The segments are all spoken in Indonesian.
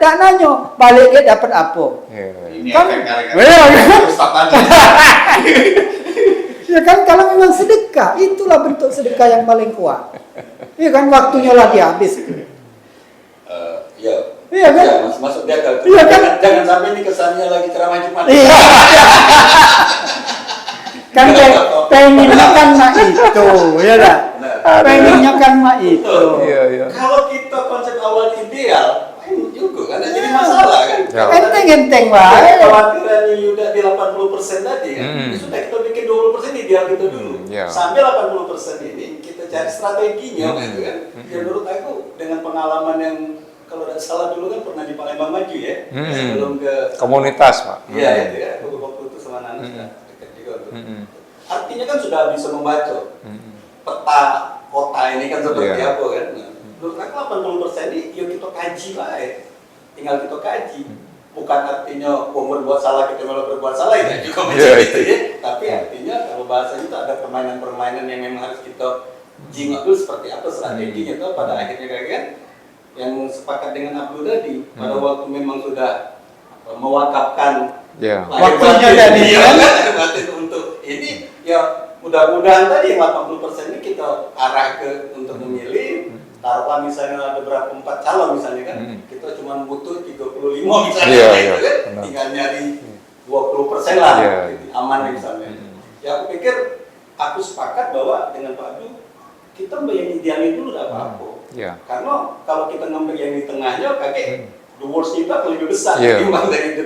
dak nanyo, balik dia dapat apa? Ini Kan? efek gara-gara Ustaz tadi. Ya kan kalau memang sedekah, itulah bentuk sedekah yang paling kuat. Iya kan waktunya lagi habis. Ya. Iya kan? Ya, masuk dia ke. Iya kan? Jangan sampai ini kesannya lagi ceramah Jumat. Iya. Kan pengennya kan mak itu, ya dah. Pengennya kan mak itu. Iya. Kalau kita konsep awal ideal, juga kan jadi masalah kan. Ya. Enteng-enteng wae. Kekhawatirannya Yuda di 80% tadi kan. Ya sudah kita bikin 20% ideal kita dulu. Ya. Sampai 80% ini kita cari strateginya gitu kan. Ya menurut aku dengan pengalaman yang kalau tidak salah dulu kan pernah di Palembang Maju ya. Sebelum ke Komunitas, Pak. Iya itu ya. Waktu itu sama Nana sudah dekat juga tuh. Artinya kan sudah bisa membaca peta kota ini kan seperti Iya. apa kan. Nah, menurut aku 80% ini yuk kita kaji lah ya. Tinggal kita kaji. Bukan artinya berbuat salah kita malah berbuat salah ya juga macam itu ya. Tapi artinya kalau bahasanya itu ada permainan-permainan yang memang harus kita jingok dulu seperti apa strateginya tuh pada akhirnya kan yang sepakat dengan Abdul tadi pada waktu memang sudah mewakafkan Ya. Waktunya tadi kan? batin untuk ini ya mudah-mudahan tadi yang 80% ini kita arah ke untuk memilih. Taruhlah misalnya ada berapa 4 calon misalnya kan, kita cuma butuh 35 misalnya Iya, gitu kan, benar. tinggal nyari 20% lah, Iya. gitu, aman misalnya. Ya aku pikir aku sepakat bahwa dengan Pak Abdul kita yang idealnya dulu tidak apa-apa. Iya. Karena kalau kita ngambil yang di tengahnya, kakek the worst itu akan lebih besar Iya. ketimbang dari the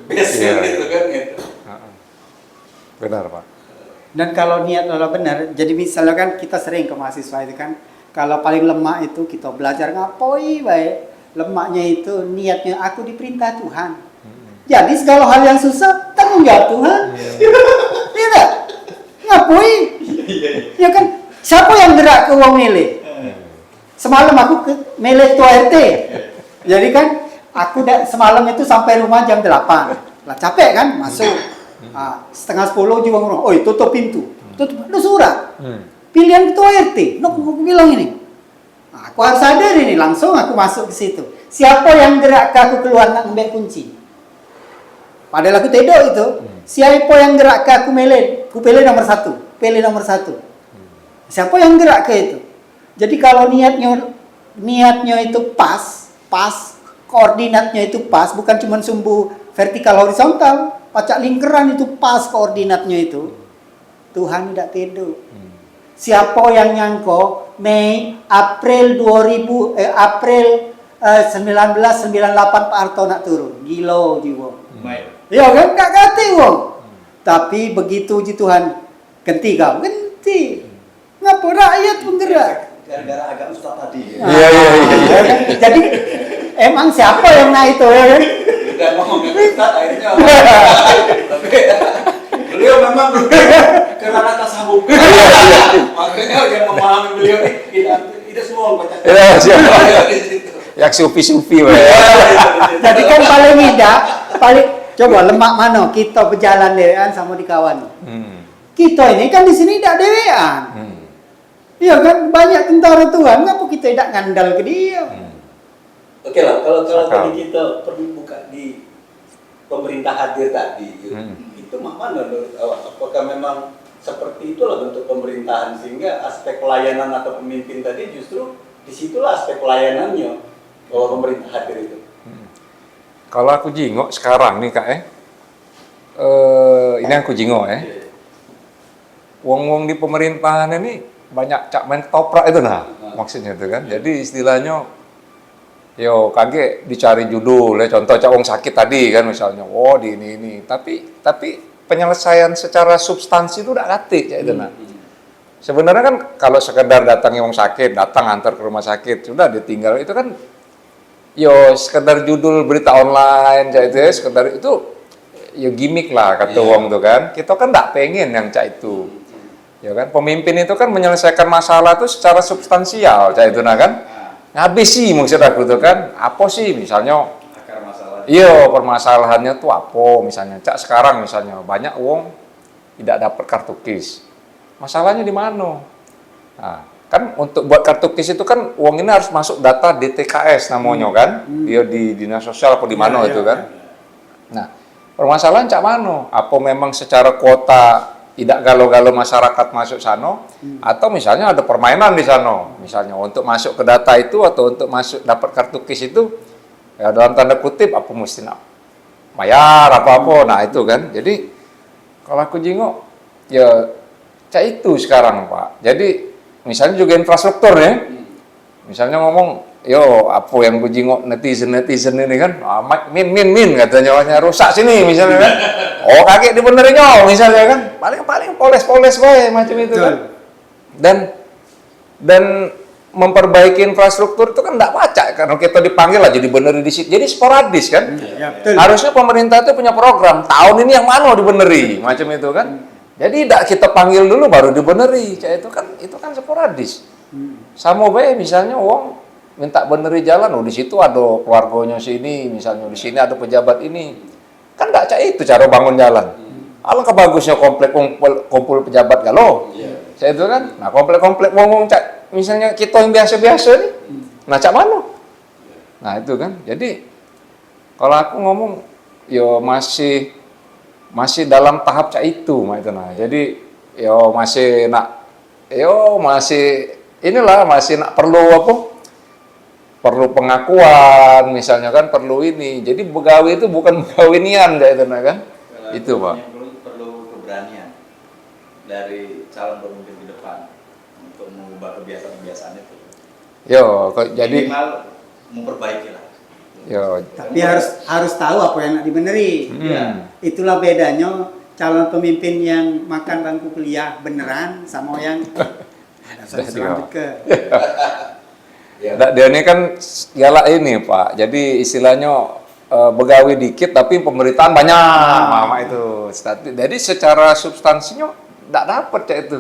best Iya. gitu kan gitu. Benar, Pak. Dan kalau niat adalah benar, jadi misalnya kan kita sering ke mahasiswa itu kan, kalau paling lemah itu kita belajar ngapoi baik. Lemahnya itu niatnya aku diperintah Tuhan. Jadi segala hal yang susah tanggung jawab Tuhan. Tidak. Ngapoi? Ya kan? Siapa yang gerak ke uang milih? Semalam aku ke milih ketua RT. Jadi kan aku semalam itu sampai rumah jam 8. Lah capek kan? Masuk. Setengah 10 juga ngomong, "Oi, tutup pintu." Tutup. Ada surat. Pilihan ketua RT. Aku bilang ini. Aku harus sadar ini, langsung aku masuk ke situ. Siapa yang gerak ke aku keluar nak ngambil kunci? Padahal aku tidak itu. Siapa yang gerak ke aku milih? Aku pilih nomor 1. Pilih nomor 1. Siapa yang gerak ke itu? Jadi kalau niatnya itu pas, koordinatnya itu pas, bukan cuma sumbu vertikal horizontal, pacak lingkaran itu pas koordinatnya itu. Tuhan tidak tidur. Siapa yang nyangko April 1998 Pak Harto nak turun. Gila jiwa. Ya kan gak kate wong. Tapi begitu ji Tuhan ganti kau, ganti. Ngapa rakyat penggerak? Gara-gara agak ustaz tadi. Iya. Jadi emang siapa yang naik itu ya kan? Udah ngomongin ustaz akhirnya tapi beliau memang ke ranah tasawuf. Makanya yang memahami beliau ini tidak semua baca. Iya, siapa? Di situ. Yang sufi-sufi, Pak. Jadi kan paling coba lemak mana kita berjalan dewean sama di kawan. Kita ini kan di sini tidak dewean. Iya kan banyak tentara Tuhan, ngapa kita tidak ngandal ke dia? Oke lah, kalau Sakal. tadi kita perlu buka di pemerintah hadir tadi, itu mana menurut awak? Apakah memang seperti itulah bentuk pemerintahan sehingga aspek pelayanan atau pemimpin tadi justru disitulah aspek pelayanannya kalau pemerintah hadir itu. Kalau aku jingok sekarang nih, Kak, ini aku jingok wong-wong di pemerintahan ini banyak cak main toprak itu maksudnya itu kan. Jadi istilahnya yo kage dicari judul ya, contoh cak wong sakit tadi kan misalnya, di ini. Tapi penyelesaian secara substansi itu udah kate cak itu Sebenarnya kan kalau sekedar datang wong sakit, datang antar ke rumah sakit, sudah ditinggal itu kan yo sekedar judul berita online cak itu ya, sekedar itu yo gimmick lah kata wong tuh kan. Kita kan nggak pengen yang cak itu. Ya kan, pemimpin itu kan menyelesaikan masalah itu secara substansial, cak itu kan. Ngabis sih maksud aku tuh kan, apa sih misalnya Akar masalah. iya permasalahannya tuh apa misalnya, cak sekarang misalnya banyak wong tidak dapat kartu KIS. Masalahnya di mana? Nah, kan untuk buat kartu KIS itu kan uang ini harus masuk data DTKS namanya kan, dia di dinas sosial apa di mana Ya, itu ya, kan. ya. Nah, permasalahan cak mano? Apa memang secara kuota tidak galau-galau masyarakat masuk sana, atau misalnya ada permainan di sana, misalnya untuk masuk ke data itu atau untuk masuk dapat kartu KIS itu, ya dalam tanda kutip apa mesti nak bayar apa-apa, nah itu kan. Jadi kalau aku jengok, ya cak itu sekarang Pak. Jadi misalnya juga infrastruktur ya, misalnya ngomong, yo apa yang ku jengok netizen ini kan, min katanya wahnya rusak sini misalnya kan, oh kakek dibenerin yo misalnya kan, paling poles bae macam itu kan, dan memperbaiki infrastruktur itu kan enggak baca karena kita dipanggil aja dibenerin di situ, jadi sporadis kan. Ya, betul. Harusnya pemerintah itu punya program tahun ini yang mana dibeneri macam itu kan. Jadi tidak kita panggil dulu baru dibeneri, itu kan sporadis. Sama bae misalnya uang minta beneri jalan, oh di situ ada keluarganya sini, misalnya di sini ada pejabat ini, kan tidak itu cara bangun jalan. Alangkah bagusnya komplek kumpul pejabat galau, saya itu kan. Nah komplek ngomong cak, misalnya kita yang biasa-biasa nih, nah cak mana? Nah itu kan. Jadi kalau aku ngomong, yo masih dalam tahap cak itu, nah. Jadi yo masih masih nak perlu apa? Perlu pengakuan, misalnya kan perlu ini. Jadi begawi itu bukan begawinian kayak itu kan. Itu Pak. Perlu keberanian dari calon pemimpin di depan untuk mengubah kebiasaan-kebiasaan itu. Yo, jadi minimal memperbaiki lah. yo, Tapi harus tahu apa yang nak dibeneri. Itulah bedanya calon pemimpin yang makan bangku kuliah beneran sama yang selanjut ke. dia ini kan galak ini Pak. Jadi istilahnya begawi dikit tapi pemerintahan banyak, mama itu. Jadi secara substansinya tidak dapat cak itu.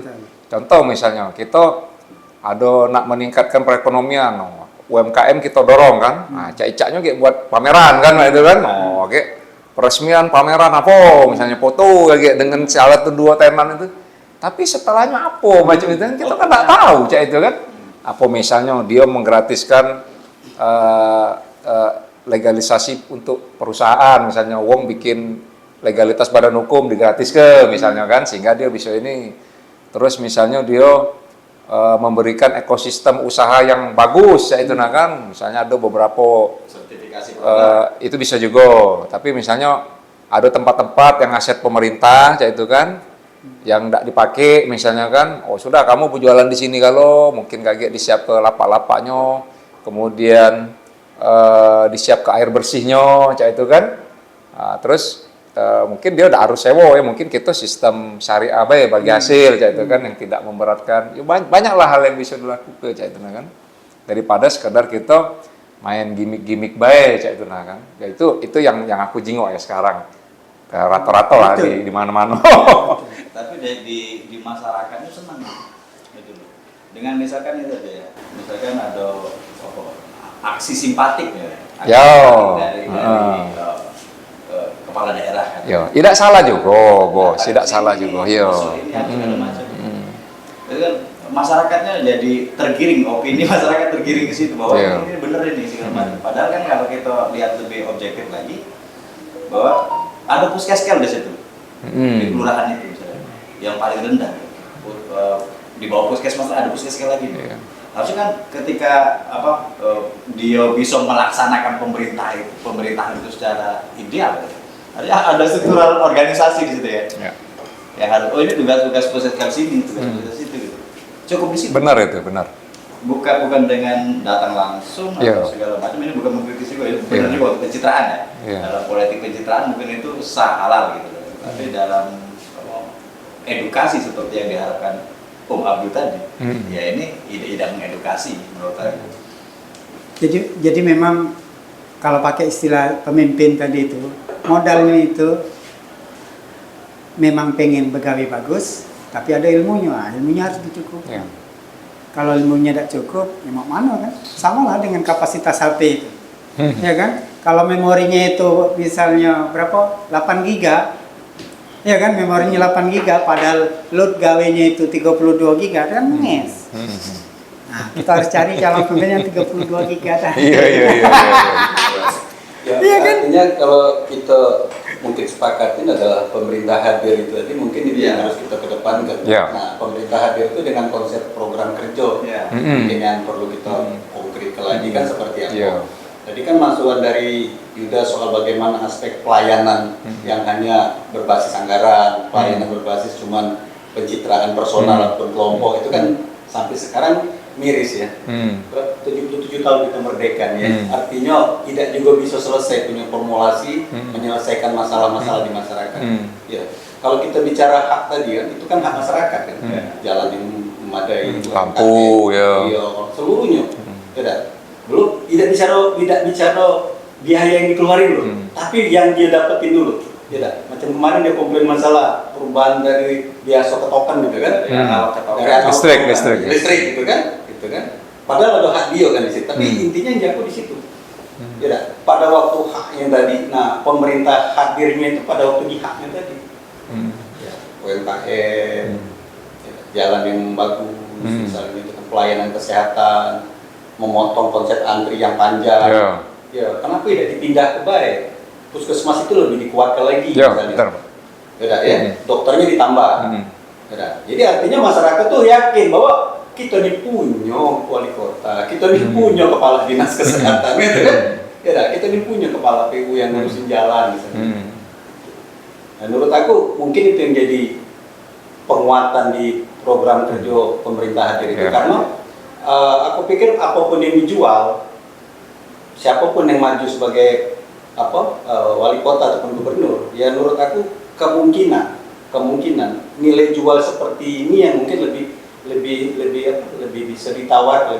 Contoh misalnya kita ada nak meningkatkan perekonomian, UMKM kita dorong kan. Nah, cak-caknya kayak buat pameran kan itu kan. Oh, kayak peresmian pameran apa, misalnya foto kayak dengan alat dua tenan itu. Tapi setelahnya apa macam itu kan kita kan nggak tahu cak itu kan. Apa misalnya dia menggratiskan legalisasi untuk perusahaan, misalnya wong bikin legalitas badan hukum digratis ke misalnya kan, sehingga dia bisa ini. Terus misalnya dia memberikan ekosistem usaha yang bagus, yaitu nah kan, misalnya ada beberapa Sertifikasi itu bisa juga. Tapi misalnya ada tempat-tempat yang aset pemerintah, yaitu kan, yang tidak dipakai misalnya kan, oh sudah kamu berjualan di sini kalau mungkin kaget disiap ke lapak-lapaknya, kemudian disiap ke air bersihnya, cak itu kan. Nah, terus mungkin dia udah harus sewa ya, mungkin kita sistem syariah ya bagi hasil, cak itu kan, yang tidak memberatkan. Ya, banyaklah hal yang bisa dilakukan, cak itu kan, daripada sekedar kita main gimmick baik, cak itu kan. Ya itu yang aku jingok ya sekarang. Rata-rata lah di mana-mana. Tapi di masyarakatnya senang gitu loh. Dengan misalkan itu aja ya, misalkan ada aksi simpatik ya, dari kepala daerah kan. Yo, tidak salah juga, bos, tidak salah juga. Yo. Itu kan masyarakatnya jadi tergiring, opini masyarakat tergiring ke situ bahwa ini bener ini segala macam. Padahal kan kalau kita lihat lebih objektif lagi, bahwa ada puskeskel di situ, di kelurahan itu misalnya, yang paling rendah. Di bawah puskesmas ada puskeskel lagi. Harusnya kan ketika dia bisa melaksanakan pemerintahan itu secara ideal, ada struktural organisasi di situ ya. Yang harus, ini tugas puskeskel sini, tugas situ gitu. Cukup di situ. Benar itu, benar. Bukan dengan datang langsung atau segala macam, ini bukan mengkritisi juga, itu benar juga pencitraan ya. Dalam politik pencitraan mungkin itu sah halal gitu, tapi dalam edukasi seperti yang diharapkan Om Abdul tadi, ya ini tidak mengedukasi menurut saya. Jadi memang kalau pakai istilah pemimpin tadi itu, modalnya itu memang pengen begawi bagus, tapi ada ilmunya harus dicukupi. Kalau ilmunya tidak cukup, ya mau mana kan? Sama lah dengan kapasitas HP itu. Ya kan? Kalau memorinya itu misalnya berapa? 8 giga. Ya kan? Memorinya 8 giga, padahal load gawenya itu 32 giga, kan nges. Nah, kita harus cari calon pemimpin yang 32 gig ke atas. Iya. Ya, Iya kan? artinya kalau kita mungkin sepakatin adalah pemerintah hadir itu tadi mungkin itu yang harus kita kedepankan. Iya. Nah, pemerintah hadir itu dengan konsep program kerja mungkin yang perlu kita konkretkan lagi kan seperti apa. Iya. Tadi kan masukan dari Yuda soal bagaimana aspek pelayanan yang hanya berbasis anggaran, pelayanan berbasis cuman pencitraan personal ataupun kelompok itu kan sampai sekarang miris ya. 77 tahun kita merdeka ya. Artinya tidak juga bisa selesai punya formulasi menyelesaikan masalah-masalah di masyarakat. Ya. Kalau kita bicara hak tadi kan itu kan hak masyarakat kan. Jalan yang memadai, Lampu ya. Iya, seluruhnya. Tidak. Belum tidak bicara biaya yang dikeluarin loh. Tapi yang dia dapetin dulu. Tidak. Macam kemarin dia komplain masalah perubahan dari biasa ke token gitu kan. Listrik gitu kan. Padahal ada hak dia kan di situ, tapi intinya yang jago di situ. Ya, pada waktu haknya tadi, nah pemerintah hadirnya itu pada waktu di haknya tadi. Ya, UMKM, jalan yang bagus, misalnya itu kan pelayanan kesehatan, memotong konsep antri yang panjang. Ya, kenapa tidak dipindah ke baik? Puskesmas itu lebih dikuatkan lagi misalnya. Dokternya ditambah. Jadi artinya masyarakat tuh yakin bahwa kita ini punya wali kota, kita ini punya kepala dinas kesehatan, gitu kan? Ya, kita ini punya kepala PU yang ngurusin jalan, misalnya. Nah, menurut aku mungkin itu yang jadi penguatan di program kerja pemerintah hadir itu, karena aku pikir apapun yang dijual, siapapun yang maju sebagai wali kota ataupun gubernur, ya menurut aku kemungkinan nilai jual seperti ini yang mungkin lebih bisa ditawar,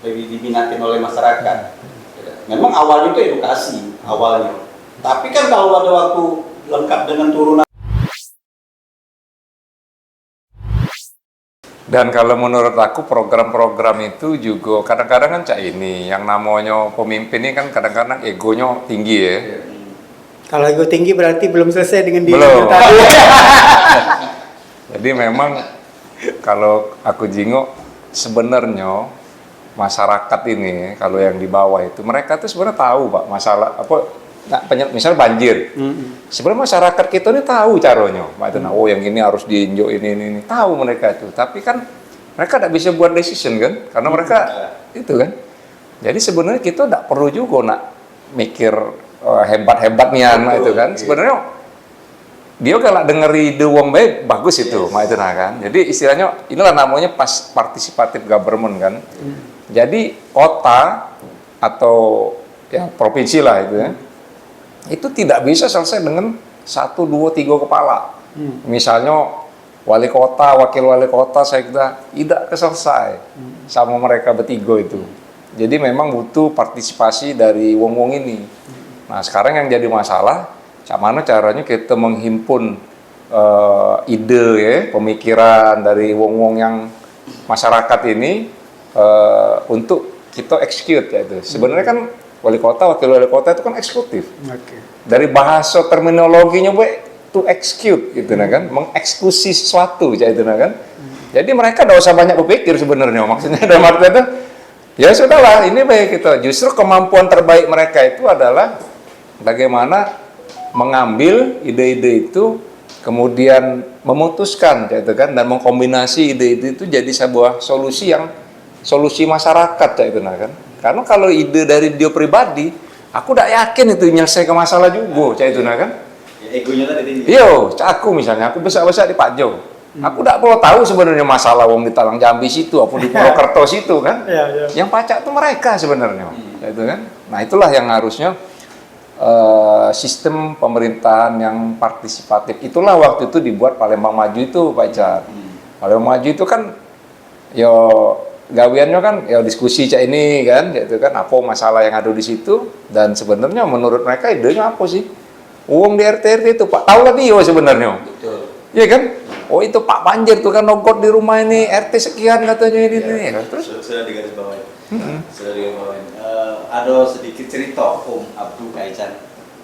lebih diminatin oleh masyarakat. Memang awalnya itu edukasi awalnya, tapi kan kalau pada waktu lengkap dengan turunan. Dan kalau menurut aku program-program itu juga kadang-kadang kan cak ini yang namanya pemimpin ini kan kadang-kadang egonya tinggi ya. Kalau ego tinggi berarti belum selesai dengan diri Belum. tadi. Jadi memang kalau aku jingok sebenarnya masyarakat ini kalau yang di bawah itu mereka tuh sebenarnya tahu Pak masalah misal banjir. Sebenarnya masyarakat kita ini tahu caranya. Oh yang ini harus diinjau ini tahu mereka itu. Tapi kan mereka tidak bisa buat decision kan karena mereka itu kan. Jadi sebenarnya kita tidak perlu juga nak mikir hebat-hebatnya itu kan. Sebenarnya dia kalau denger ide wong baik bagus itu, itu kan. Jadi istilahnya inilah namanya participative government kan. Jadi kota atau ya provinsi lah itu ya. Itu tidak bisa selesai dengan 1, 2, 3 kepala. Misalnya wali kota, wakil wali kota saya kira tidak selesai sama mereka bertiga itu. Jadi memang butuh partisipasi dari wong-wong ini. Nah sekarang yang jadi masalah mana caranya kita menghimpun ide ya, pemikiran dari wong-wong yang masyarakat ini untuk kita execute ya itu. Sebenarnya kan wali kota, wakil wali kota itu kan eksekutif. Dari bahasa terminologinya to execute gitu kan, mengeksekusi sesuatu ya itu kan. Jadi mereka tidak usah banyak berpikir sebenarnya. Maksudnya dalam arti itu ya sudahlah, ini baik kita. Justru kemampuan terbaik mereka itu adalah bagaimana mengambil ide-ide itu kemudian memutuskan gitu kan dan mengkombinasi ide-ide itu jadi sebuah solusi masyarakat gitu kan. Karena kalau ide dari dia pribadi, aku tidak yakin itu menyelesaikan masalah juga gitu kan. Ya, egonya tadi tinggi. Yo, aku misalnya aku besar-besar di Pajo. Aku tidak perlu tahu sebenarnya masalah wong di Talang Jambi situ apa di Purwokerto situ kan. Yang pacak itu mereka sebenarnya. Gitu kan. Nah, itulah yang harusnya sistem pemerintahan yang partisipatif. Itulah waktu itu dibuat Palembang Maju itu Pak Icar. Palembang Maju itu kan yo gawiannya kan ya diskusi cak ini kan gitu kan apa masalah yang ada di situ dan sebenarnya menurut mereka idenya apa sih? Uang di RT itu Pak tahu lah dia sebenarnya. Betul. Iya kan? Oh itu Pak banjir tuh kan nogot di rumah ini RT sekian katanya ini. Terus sudah digarisbawahi. Sudah digarisbawahi. Ada sedikit cerita Om Abdul Kaisan.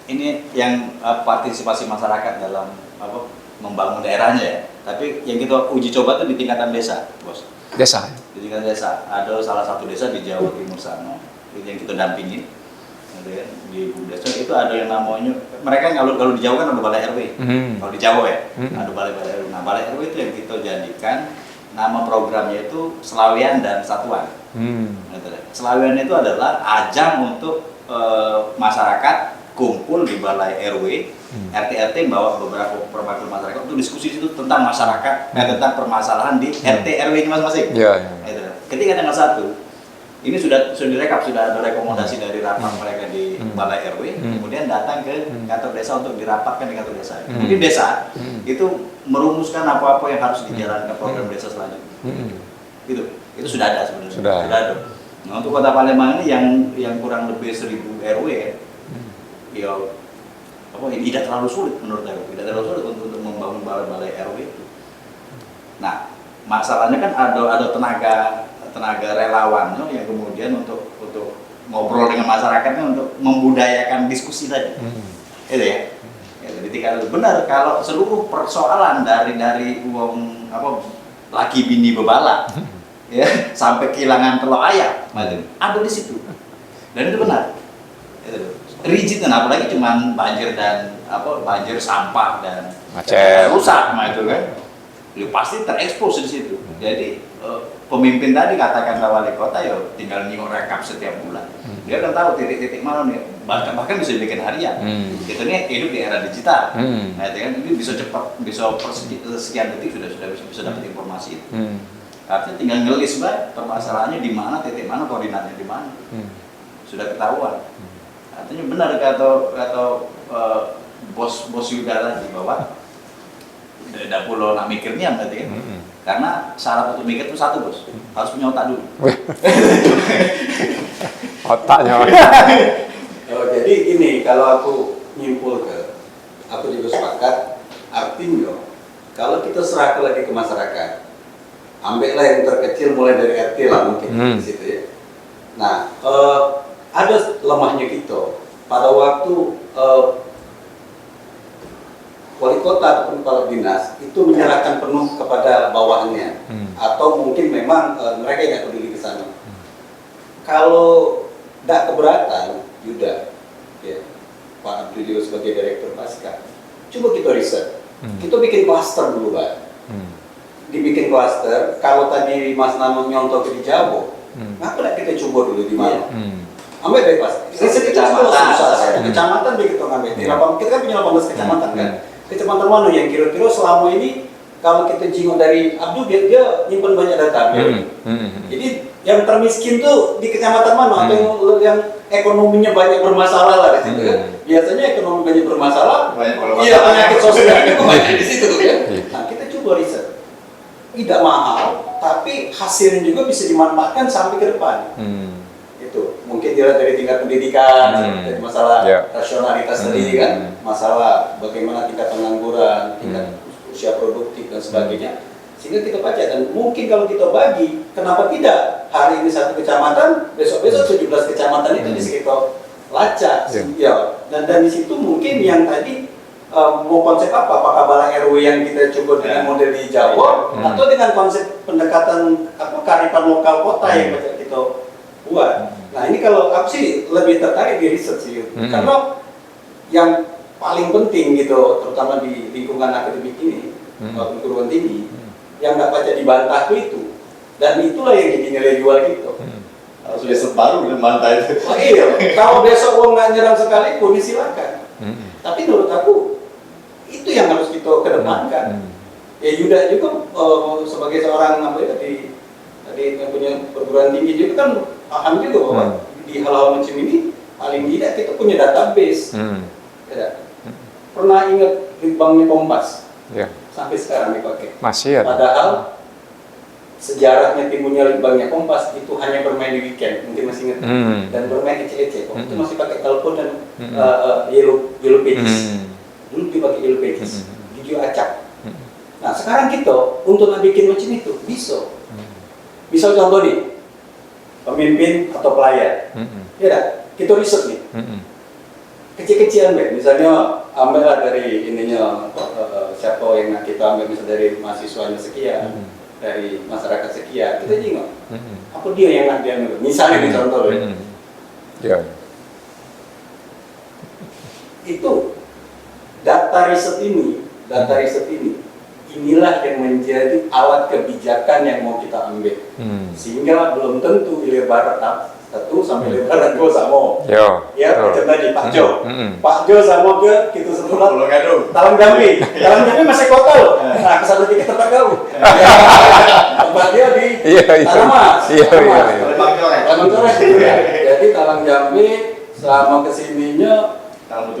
Ini yang partisipasi masyarakat dalam membangun daerahnya ya. Tapi yang kita uji coba tuh di tingkatan desa, bos. Desa. Di tingkatan desa. Ada salah satu desa di Jawa Timur sana yang kita dampingin. Gitu ya, di desa itu ada yang namanya, mereka kalau di Jawa kan ada balai RW. Kalau di Jawa ya, ada balai RW. Nah, balai RW itu yang kita jadikan nama programnya itu Selawian dan Satuan. Gitu ya. Selawian itu adalah ajang untuk masyarakat kumpul di balai RW, RT membawa beberapa perwakilan masyarakat untuk diskusi itu tentang masyarakat, tentang permasalahan di RT RW-nya masing-masing. Iya. Gitu. Ketika tanggal 1 ini sudah direkap, sudah ada rekomendasi dari rapat mereka di balai RW, kemudian datang ke kantor desa untuk dirapatkan di kantor desa. Kemudian desa itu merumuskan apa-apa yang harus dijalankan program desa selanjutnya. Itu sudah ada sebenarnya. Sudah ada. Nah, untuk Kota Palembang ini yang kurang lebih 1000 RW ya tidak terlalu sulit menurut saya, tidak terlalu sulit untuk membangun balai RW itu. Nah, masalahnya kan ada tenaga relawannya yang kemudian untuk ngobrol dengan masyarakatnya untuk membudayakan diskusi tadi. Itu ya. Jadi kalau benar kalau seluruh persoalan dari uang laki bini bebala ya sampai kehilangan telur ayam ada di situ. Dan itu benar. Itu rigid, dan apalagi cuman banjir dan banjir sampah dan macet rusak itu kan. Ya, pasti terekspos di situ. Jadi pemimpin tadi katakan wali kota ya tinggal nyingok rekap setiap bulan. Dia kan tahu titik-titik mana nih, bahkan bisa dibikin harian. Kita ini hidup di era digital. Nah, itu kan ini bisa cepat, bisa sekian detik sudah bisa dapat informasi itu. Artinya tinggal ngelis permasalahannya di mana, titik mana, koordinatnya di mana. Sudah ketahuan. Artinya benar kata bos Yuda tadi bahwa tidak perlu nak mikirnya berarti kan. Karena syarat untuk mikir itu satu, bos, harus punya otak dulu. Otaknya. Jadi ini kalau aku nyimpul aku juga sepakat. Artinya kalau kita serahkan lagi ke masyarakat, ambillah yang terkecil mulai dari RT lah mungkin di situ ya. Nah, ada lemahnya kita pada waktu wali kota ataupun kepala dinas itu menyerahkan penuh kepada bawahannya, atau mungkin memang mereka tidak peduli ke sana. Kalau tidak keberatan, Yuda, ya, Pak Abdul juga sebagai direktur Pasca, coba kita riset, kita bikin klaster dulu, Pak. Dibikin klaster. Kalau tadi Mas Nano nyontoh ke di Jawa, kenapa tidak kita coba dulu di mana? Ambil dari klaster. Riset itu susah. Kecamatan begitu ngambil. Kita kan punya 18 kecamatan kan. Kecamatan mana yang kira-kira selama ini kalau kita jingok dari Abdul dia nyimpan banyak data. Jadi yang termiskin tuh di kecamatan mana atau yang ekonominya banyak bermasalah lah di situ kan. Biasanya ekonomi banyak bermasalah, iya penyakit sosialnya itu banyak di situ kan. Nah, kita coba riset. Tidak mahal, tapi hasilnya juga bisa dimanfaatkan sampai ke depan. Itu mungkin dilihat dari tingkat pendidikan, dari masalah rasionalitas tadi kan, masalah bagaimana tingkat pengangguran, tingkat usia produktif dan sebagainya, sehingga kita baca. Dan mungkin kalau kita bagi, kenapa tidak hari ini satu kecamatan, besok-besok 17 kecamatan itu bisa kita lacak, ya. Dan di situ mungkin yang tadi mau konsep apakah balai RW yang kita coba dengan model di Jawa, atau dengan konsep pendekatan kearifan lokal kota yang kita buat. Nah, ini kalau aku sih lebih tertarik di riset sih, karena yang paling penting gitu, terutama di lingkungan akademik ini, perguruan tinggi, yang nggak baca dibantah itu, dan itulah yang jadi nilai jual gitu. Harus besok baru dengan bantah itu. Oh iya, kalau besok uang nggak nyerang sekalipun, silakan. Tapi menurut aku itu yang harus kita kedepankan. Ya Yuda juga sebagai seorang tadi yang punya perguruan tinggi juga kan paham juga bahwa di hal-hal macam ini paling tidak kita punya database. Ya. Pernah ingat litbangnya Kompas? Sampai sekarang dipakai. Masih ada. Padahal sejarahnya timbulnya litbangnya Kompas itu hanya bermain di weekend, mungkin masih ingat, dan bermain ece-ece. Itu masih pakai telepon dan yellow pages. Dulu dipakai yellow pages, video acak. Nah sekarang kita untuk bikin macam itu bisa. Misal contoh nih, pemimpin atau pelayan, ya dah, kita riset nih. kecil-kecilan deh. Misalnya ambillah dari ininya siapa yang kita ambil misalnya dari mahasiswanya sekian, dari masyarakat sekian, kita jengok. Apa dia yang nak diambil? Misalnya di contoh deh. Ya. Itu data riset ini, inilah yang menjadi alat kebijakan yang mau kita ambil. Sehingga belum tentu ibarat satu sampai lebaran dua sama. Yo. Ya, macam tadi Pak Jo. Mm-mm. Pak Jo sama ke kita sekolah Talang Jambi. Talang Jambi masih kota loh. Nah, ke satu tiga tempat kau. Tempat dia di Tanamas. Iya. Talang Coret. Jadi Talang Jambi selama kesininya Talang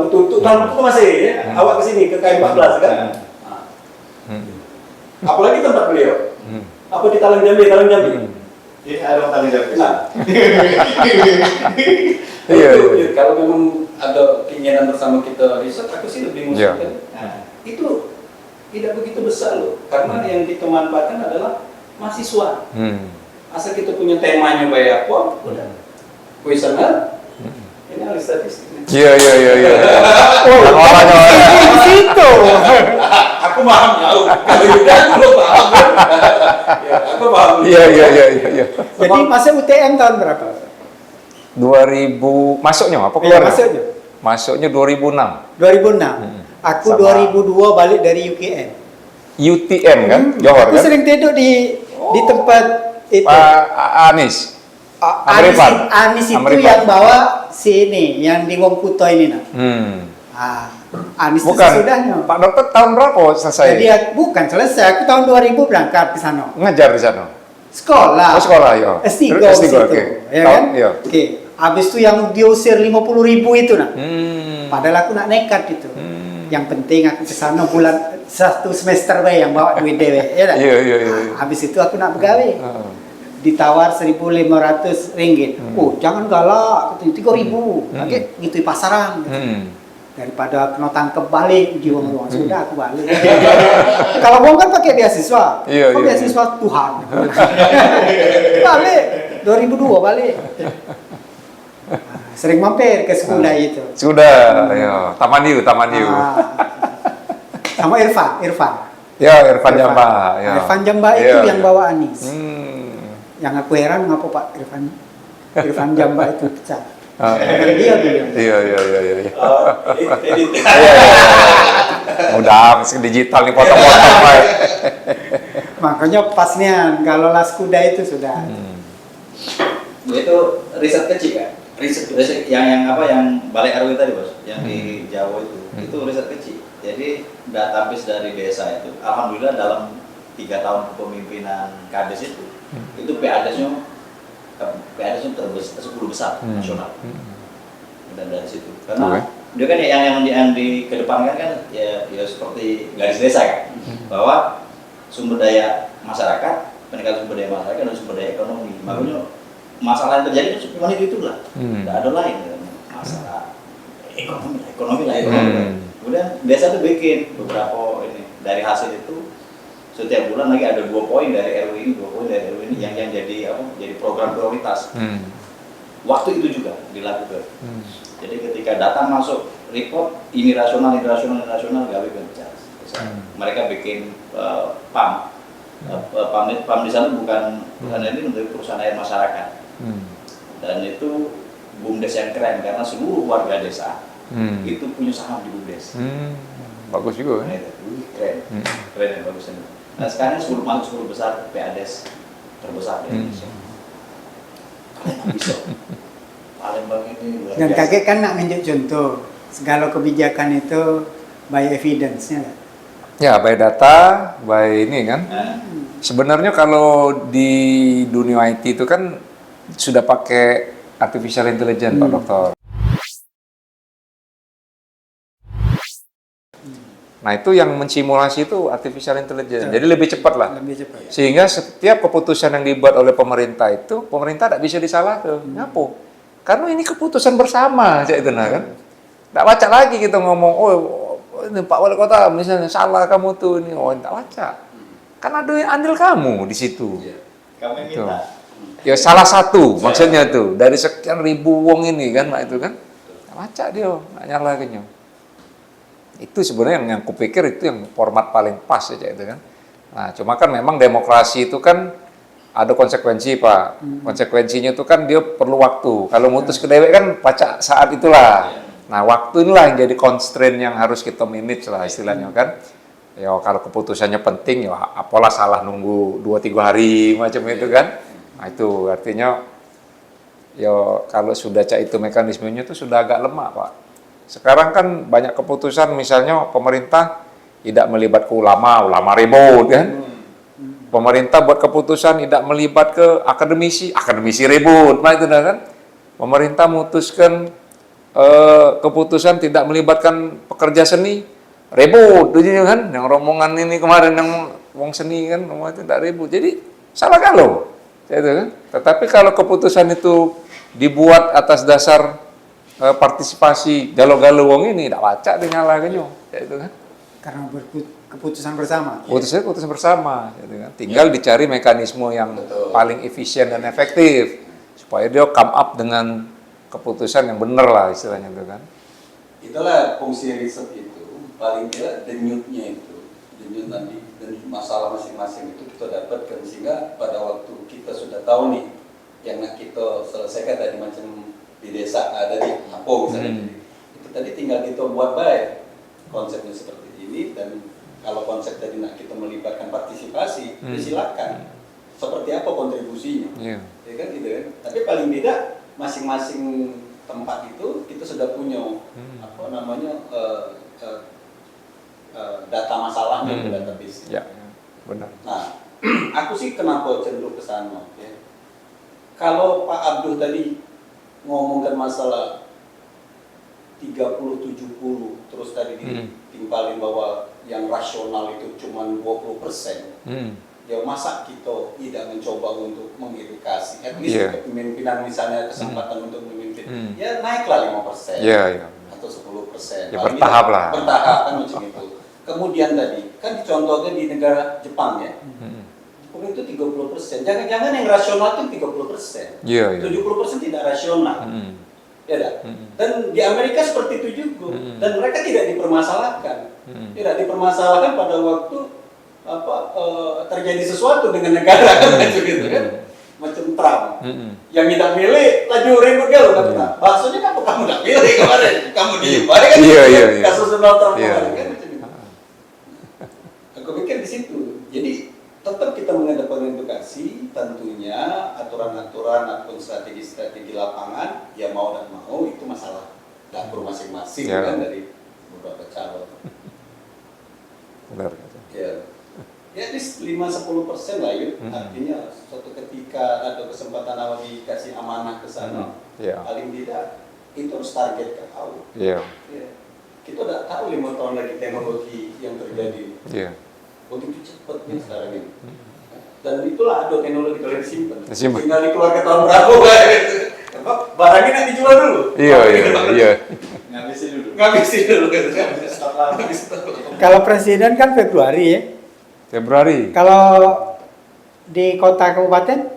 Betutu masih ya. Awak kesini ke KM14 kan? Apalagi tempat beliau. Apa di Talang Jambi? Iya, ada tanggung jawab. Nah, Iya. kalau memang ada keinginan bersama kita riset, aku sih lebih mengusulkan. Itu tidak begitu besar loh, karena yang kita manfaatkan adalah mahasiswa. Asal kita punya temanya baik apa, udah. Kuesioner, ini ahli statistik. Iya. Oh, di situ. Aku paham tahu. Kalau tidak aku paham. Ya, aku paham. Iya. Jadi masa UTM tahun berapa? 2000 masuknya apa Iya, keluar? masuknya. Masuknya 2006. 2006. Aku Sama. 2002 balik dari UKM. UTM kan? Johor Aku kan? sering tidur di tempat itu. Pak Anies. Anis itu Amripat. yang bawa sini, yang di Wong Kuto ini nah. Anis itu Bukan. sesudahnya. Pak Dokter tahun berapa selesai? Jadi bukan selesai, aku tahun 2000 berangkat ke sana. Ngajar di sana. Sekolah. Oh, sekolah, ya. S3 Terus S3, di situ. oke. Ya Tahun, kan? iya. Oke. Habis itu yang diusir 50.000 itu nah. Padahal aku nak nekat itu. Yang penting aku ke sana bulan 1 semester bae yang bawa duit dewe, ya tak? Iya. Habis itu aku nak begawe. Ditawar 1.500 ringgit. Oh, jangan galak, katanya 3.000. Lagi gitu pasaran. Gitu. Daripada kena tangkep balik di uang sudah aku balik. Kalau uang kan pakai beasiswa. Iya. Beasiswa Tuhan. Balik 2002 balik. Sering mampir ke sekolah itu. Sudah, ya. Taman Hiu. Sama Irfan. Ya, Irfan Jamba. Ya. Irfan Jamba itu Iya, yang iya. bawa Anies. Hmm. Yang aku heran ngapa Pak Irfan Jamba itu pecah. Karena dia bilang. Iya. Edit. Udah, meski digital nih potong-potong Pak. Makanya pasnya kalau las kuda itu sudah. Itu riset kecil kan? Riset yang Balai RW tadi bos, yang di Jawa itu riset kecil. Jadi database dari desa itu, alhamdulillah dalam 3 tahun kepemimpinan Kades itu PADES-nya terbesar 10 besar nasional. Dan dari situ, karena dia kan yang dikedepankan kan ya seperti garis desa kan, bahwa sumber daya masyarakat, peningkatan sumber daya masyarakat dan sumber daya ekonomi. Makanya masalah yang terjadi itu cuma itulah, tidak ada lain masalah ekonomi lah. Kemudian desa itu bikin beberapa ini dari hasil itu setiap bulan lagi ada 2 poin dari RW ini, 2 poin dari RW ini yang jadi program prioritas. Waktu itu juga dilakukan. Jadi ketika datang masuk report ini rasional gawe bicara. Mereka bikin PAM. PAM di sana bukan ini untuk perusahaan air masyarakat. Dan itu BUMDes yang keren karena seluruh warga desa itu punya saham di BUMDes. Bagus juga kan? Keren dan bagus. Nah sekarang 10 besar PADES terbesar di Indonesia. Kalian bisa. Palembang ini luar Dan biasa. kakek kan nak nunjuk contoh segala kebijakan itu by evidence-nya. Ya, by data, by ini kan. Sebenarnya kalau di dunia IT itu kan sudah pakai artificial intelligence, Pak Dokter. Nah, itu yang mensimulasi itu artificial intelligence. Jadi lebih cepat lah. Lebih cepat. Sehingga setiap keputusan yang dibuat oleh pemerintah itu, pemerintah tidak bisa disalahkan. Kenapa? Karena ini keputusan bersama, cak itu nah kan. Tidak baca lagi kita ngomong, oh ini Pak Wali Kota misalnya salah kamu tuh ini, oh tidak baca. Karena ada yang andil kamu di situ. Kamu Tuh. minta. Ya salah satu maksudnya tuh dari sekian ribu wong ini kan, Pak itu kan. Baca dia, nggak nyala lagi. Itu sebenarnya yang kupikir itu yang format paling pas aja itu kan. Nah, cuma kan memang demokrasi itu kan ada konsekuensi Pak. Konsekuensinya itu kan dia perlu waktu. Kalau mutus ke dewek kan baca saat itulah. Nah, waktu inilah yang jadi constraint yang harus kita manage lah istilahnya kan. Ya kalau keputusannya penting ya apalah salah nunggu 2-3 hari macam itu kan. Nah, itu artinya ya kalau sudah cak itu mekanismenya itu sudah agak lemah Pak. Sekarang kan banyak keputusan misalnya pemerintah tidak melibat ke ulama ribut kan. Pemerintah buat keputusan tidak melibat ke akademisi ribut. Nah itu kan. Pemerintah memutuskan keputusan tidak melibatkan pekerja seni ribut itu kan. Yang rombongan ini kemarin yang wong seni kan itu tidak ribut. Jadi salah kalau. Itu kan. Tetapi kalau keputusan itu dibuat atas dasar partisipasi galau-galau wong ini tidak baca dengan lagunya itu kan Karena keputusan bersama. keputusan bersama gitu kan. Tinggal dicari mekanisme yang paling efisien dan efektif supaya dia come up dengan keputusan yang benar lah istilahnya itu kan. Itulah fungsi riset itu, paling tidak denyutnya itu, denyut nanti dan masalah masing-masing itu kita dapatkan sehingga pada waktu kita sudah tahu nih yang nak kita selesaikan tadi macam di desa ada di Apo misalnya, itu tadi tinggal kita buat baik konsepnya seperti ini dan kalau konsep tadi nak kita melibatkan partisipasi, ya silakan. Seperti apa kontribusinya, ya kan gitu kan. Tapi paling tidak masing-masing tempat itu kita sudah punya apa namanya data masalahnya ke database. Ya, benar. Nah, aku sih kenapa cenderung ke sana ya. Kalau Pak Abduh tadi ngomongkan masalah 30-70 terus tadi ditimpalin bahwa yang rasional itu cuma 20%. Ya masa kita tidak mencoba untuk mengedukasi at least kepemimpinan misalnya kesempatan untuk memimpin ya naiklah 5% atau 10%. Ya bertahap lah. Bertahap kan macam itu. Kemudian tadi kan dicontohkan di negara Jepang ya. Jepang itu 30%. Jangan-jangan yang rasional itu 30%. 70% tidak rasional. Ya dah. Dan di Amerika seperti itu juga. Dan mereka tidak dipermasalahkan. Tidak dipermasalahkan pada waktu terjadi sesuatu dengan negara kan gitu kan. Macam Trump. Yang tidak milih laju ribut galau kata. Bahasanya kenapa kamu tidak milih kemarin? Kamu diem. Kan kasus Donald Trump kemarin kan macam itu. Aku pikir di situ. Jadi tetap kita mengadakan edukasi, tentunya aturan-aturan ataupun strategi-strategi lapangan, ya mau dan mau itu masalah dapur masing-masing kan dari beberapa calon. Benar. Ya at least 5-10% lah ya. Artinya suatu ketika ada kesempatan awal dikasih amanah ke sana, paling tidak itu harus target ke awal. Kita udah tahu 5 tahun lagi teknologi yang terjadi. Begitu cepat nih sekarang ini. Dan itulah ada teknologi kalau disimpan. Tinggal dikeluarkan tahun berapa barangnya nanti dijual dulu. Ngabisin dulu. Kalau presiden kan Februari ya. Februari. Kalau di kota kabupaten?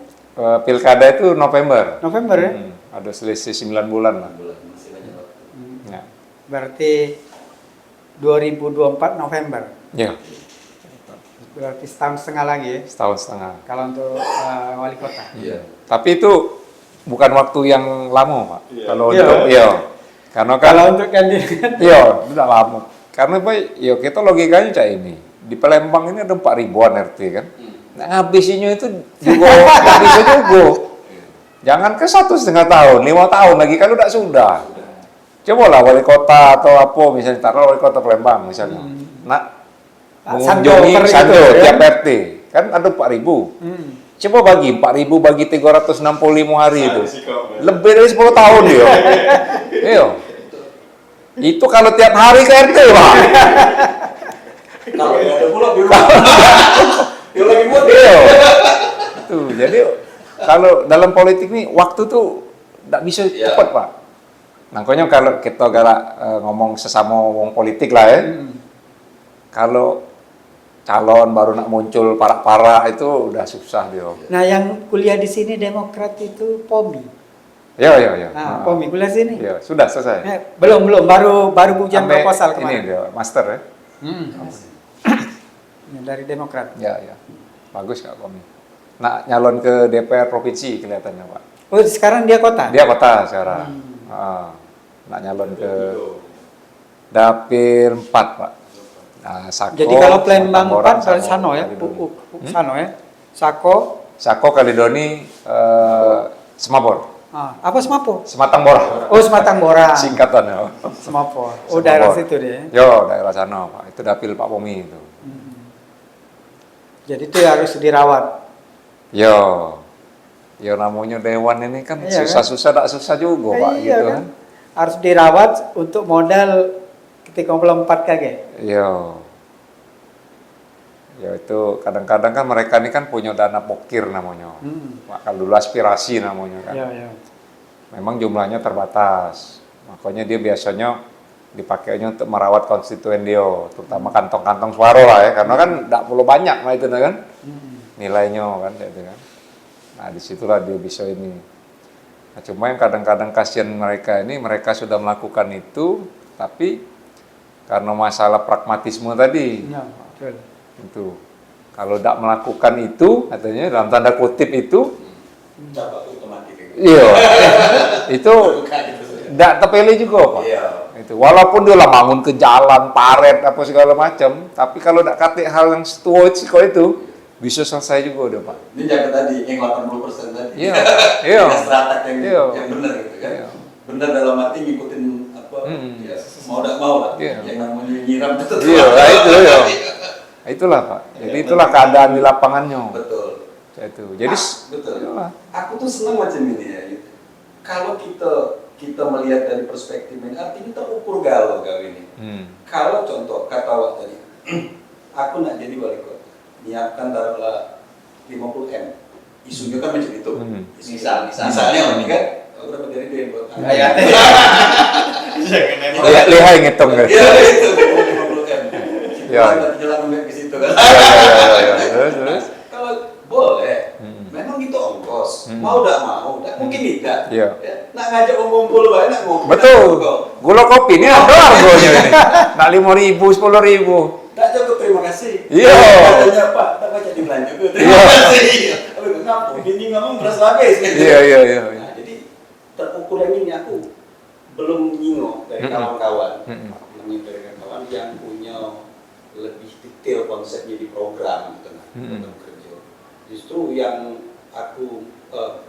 Pilkada itu November. November ya. Ada selisih 9 bulan lah. Masih banyak waktu. Ya. Berarti 2024 November. Ya. Berarti setahun setengah lagi ya. Setahun setengah. Kalau untuk wali kota. Tapi itu bukan waktu yang lama, Pak. Kalau untuk karena kan kalau untuk kandidat udah lama. Karena Pak, kita logikanya kayak ini. Di Palembang ini ada 4.000-an RT kan. Nah, ngabisinya itu juga nggak bisa juga. Jangan ke 1,5 tahun, 5 tahun lagi kan udah sudah. Coba lah wali kota atau apa misalnya, taruh wali kota Palembang misalnya. Nah, mengunjungi Sando tiap RT kan ada 4.000. Coba bagi 4.000 bagi 365 hari itu. Lebih dari 10 tahun ya. Iya. Itu kalau tiap hari ke RT, Pak. Kalau ada pula di rumah. Dia lagi buat Tuh, jadi kalau dalam politik nih waktu tuh nggak bisa cepat, Pak. Makanya kalau kita ngomong sesama wong politik lah ya. Kalau calon baru nak muncul parah-parah itu udah susah dia. Nah, yang kuliah di sini Demokrat itu POMI. Iya. Nah, POMI kuliah sini. Iya, sudah selesai. Belum, baru ujian Sampai proposal ini kemarin. dia, master ya. Yang dari Demokrat. Ya. Bagus Kak Komi. Nah, nyalon ke DPR provinsi kelihatannya Pak. Oh, sekarang dia kota? Dia kota sekarang. Nak nyalon ke Dapil 4 Pak. Nah, Sako, Jadi kalau Palembang Tambora, 4 dari Sako, Sano ya, Kalidoni. Sano ya. Sako, Sako, Kalidoni, Semapor. apa Semapur? Sematang Bora. Oh, Sematang Bora. Singkatannya. Semapur. Oh, Semapor. daerah situ dia. Yo, daerah sana Pak. Itu Dapil Pak Pomi itu. Jadi itu harus dirawat. Yo namanya dewan ini kan Iya, susah-susah, tak susah juga Pak, Iya gitu kan? kan. Harus dirawat untuk modal ketika melompat kaget. Yo itu kadang-kadang kan mereka ini kan punya dana pokir namanya. Pak, kalau dulu aspirasi namanya kan. Iya. Memang jumlahnya terbatas. Makanya dia biasanya dipakainya untuk merawat konstituen dia, terutama kantong-kantong suara lah ya, karena kan tidak perlu banyak lah itu kan. Nilainya kan gitu kan. Nah, disitulah dia bisa ini. Nah, cuma yang kadang-kadang kasihan mereka ini, mereka sudah melakukan itu, tapi karena masalah pragmatisme tadi, Iya, betul. itu kalau tidak melakukan itu, katanya dalam tanda kutip itu, Dapat otomatis. iya, itu Bukan itu saja. tidak terpilih juga Pak. Iya. Itu walaupun dia lah bangun ke jalan, paret apa segala macam, tapi kalau tidak katik hal yang stoiko itu bisa selesai juga udah Pak. Ini jaga tadi yang 80% tadi. Iya. Yang strateg Iya. yang benar gitu kan. Iya. Benar dalam arti ngikutin apa? Ya, mau tidak mau lah. Iya. Yang namanya nyiram itu tetap. Iya, nah itu ya. Itulah Pak. Jadi Iya, itulah betul. keadaan di lapangannya. Betul. Itu. Jadi betul. iyalah. Aku tuh senang macam ini ya. Gitu. Kalau kita melihat dari perspektif ini, artinya terukur galau ini. Kalau contoh kata awak tadi, aku nak jadi wali kota, nyiapkan taruhlah 50 M. Isunya kan macam itu. Misalnya ini kan, aku dapat dari dia buat Lihat ngitung guys. Iya itu 50 M. Ya. Jalan sampai ke situ kan. Ya. Terus. Kalau boleh, memang itu ongkos. Mau tidak mau, tidak mungkin tidak. Iya. Ya, nak ngajak ngumpul bae, nak ngumpul. Betul. Gula kopi ini ada harganya ini. Nak 5.000, 10.000. Tak cukup, terima kasih. Iya. Katanya Pak, tak baca di belanja gue. Terima kasih. Tapi kenapa? Bini ngomong beras lapis. Iya. Nah, jadi terukur yang ini aku belum nyingok dari kawan-kawan. Dari kawan-kawan yang punya lebih detail konsepnya di program gitu nah, program kerja. Justru yang aku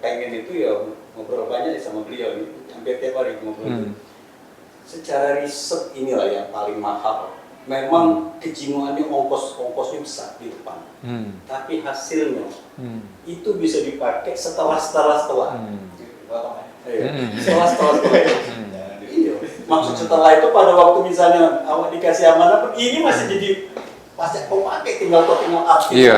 pengen itu ya ngobrol banyak sama beliau ini, hampir tiap hari ngobrol. Secara riset inilah yang paling mahal. Memang kejimuannya ongkosnya besar di depan, tapi hasilnya itu bisa dipakai setelah. Iya. Maksud setelah itu pada waktu misalnya awak dikasih amanah, ini masih jadi pasti kau pakai tinggal update. Iya.